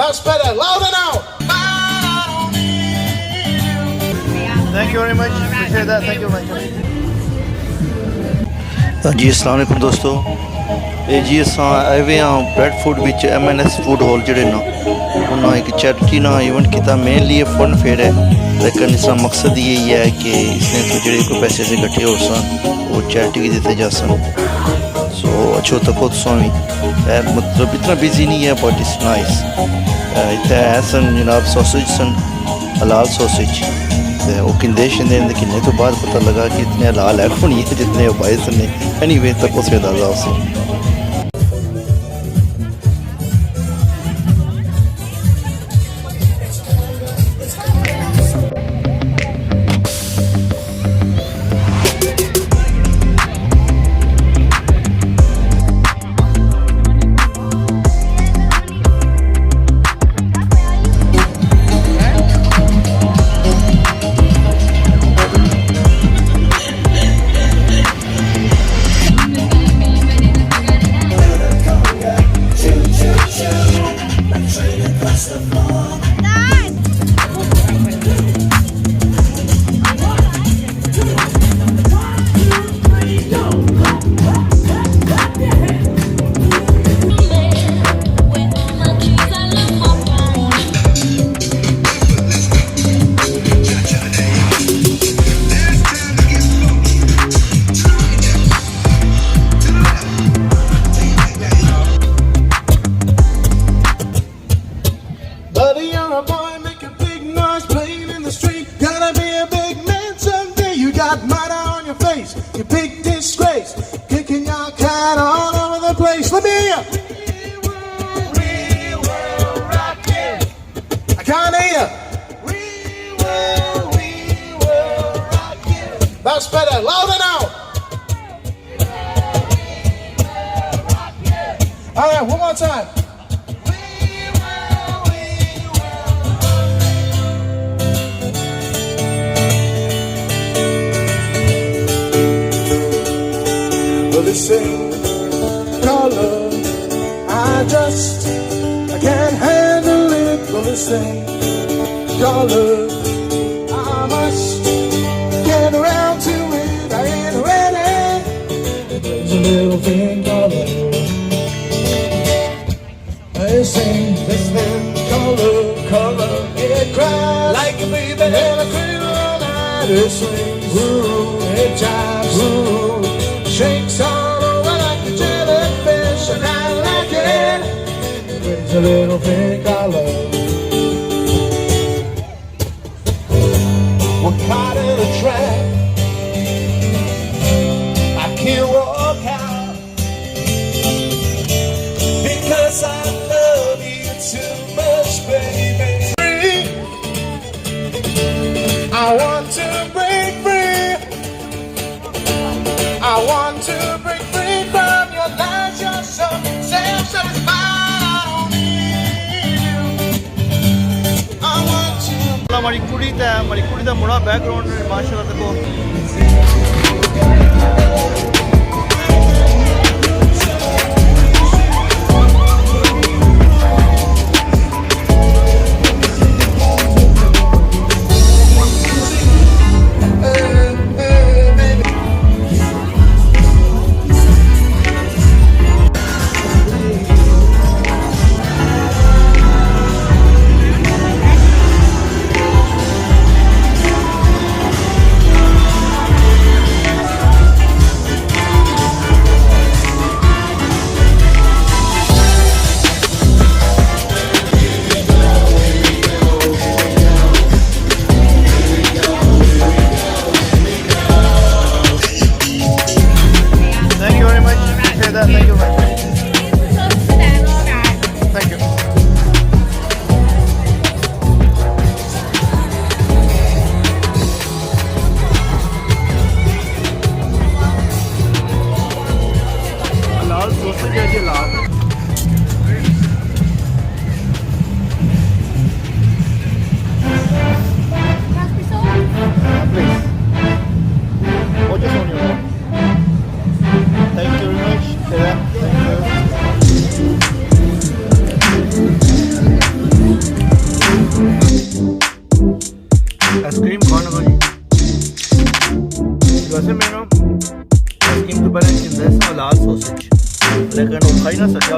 That's better. Louder now. Thank you very much. Appreciate that. Thank you very much. जी अस्सलाम वालेकुम दोस्तों ये जी अस आए हुए हाँ ब्रैडफोर्ड विच MNS फूड हॉल जड़े ना उन्होंने एक चैरिटी ना इवेंट किया मेनली ये फन फेयर है लेकिन इसका मकसद यही है कि इसने तो जड़े कोई पैसे से इकट्ठे हो सन वो चैरिटी भी देते जा सन सो अच्छो तक स्वामी मतलब इतना बिजी नहीं है बट इट्स नाइस इतने है सन जनाब सॉसेज सन हलाल सॉसेज वो किंदे किन्ने तो बाद पता लगा कि इतने हलाल है कौन है जितने बाइस ने एनीवे तक उस अंदाजा उसे You big disgrace, kicking your cat all over the place. Let me hear. We will rock it. I can't hear. We will rock it. That's better. Louder now. All right, one more time. Sing color, I can't handle it. Gonna sing color, I must get around to it. I ain't ready. There's a little thing color. I sing this thing color. It cries like a baby and a cradle all night. It swings, ooh, it jives, ooh, shakes on. I like it. It's a little thing I love. We're caught in a trap. I can't walk out because I love you too much, baby. I want to break free. I want to break free from your lies. You're so self-satisfied. I want you. हमारी कुड़ी दा मुड़ा background माशाल्लाह देखो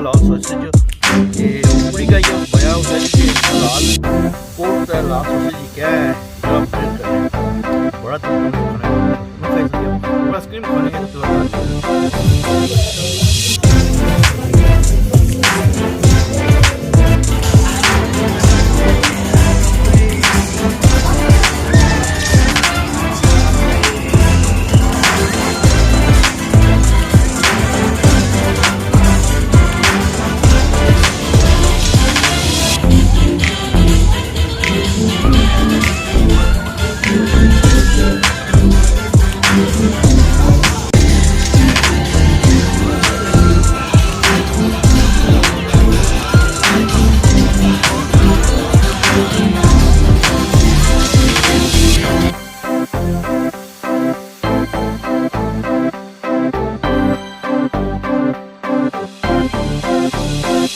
halal sausage ये पूरी का ये बया हुआ है ये halal pork का halal sausage क्या है